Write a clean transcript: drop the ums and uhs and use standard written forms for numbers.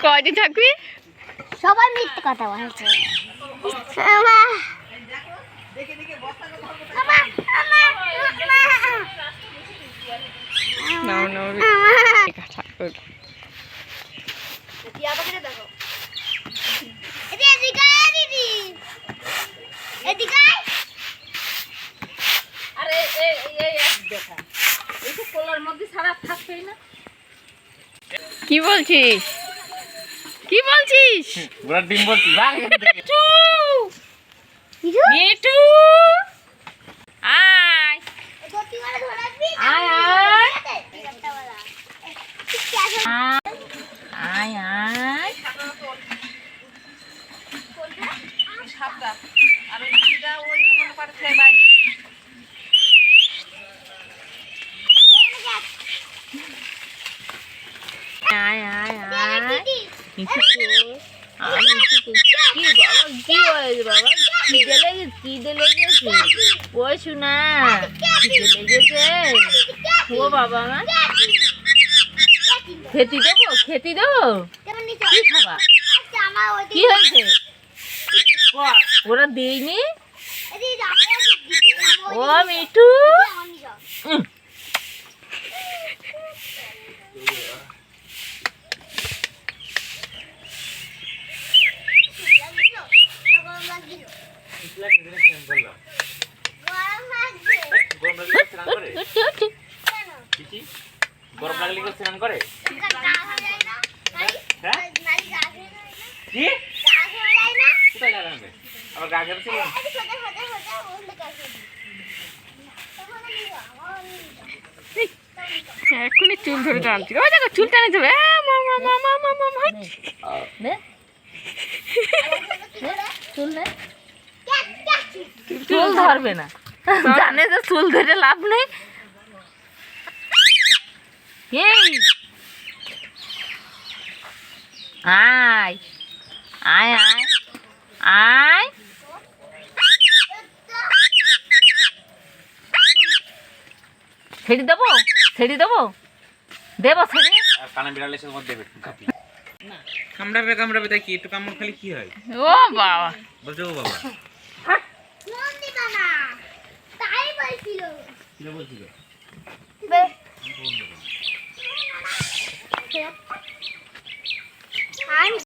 কয়দিন থাকবি? সবাই মিথ্যে কথা বলছে। কি বলছিস? কি বলছিস? ঘোড়ার ডিম বলছিস? মিঠু আয় আয় আয় আয় আয় আয় আয় মিঠু কি বাবা কি হয়েছে বাবা? খিদে লেগেছে ওই শোনা, খিদে লেগেছে ও বাবা। আমার খেতে দেবো কি খাবা? কি হয়েছে? ওরা দেয়নি ও মিঠু। গরম লাগলে কেউ স্নান করে? কোথায় গা ঘামবে? আবার গা ঘামছিল? এক্ষুনি চুল ধরে টানছি। ওই দেখো চুল টানে যাবে। চুল ধরবে না, জানে যে চুল ধরে লাভ নেই। এই আয় আয় আয় আয় ছেড়ে দেবো দেবো ছেড়ে। কানা বিড়াল এসে তোমার দেবে কাটি কামড়াবে তাই কি? একটু কামড় খালি কি হয়? ও বাবা বলছো ও বাবা কি বলছিল?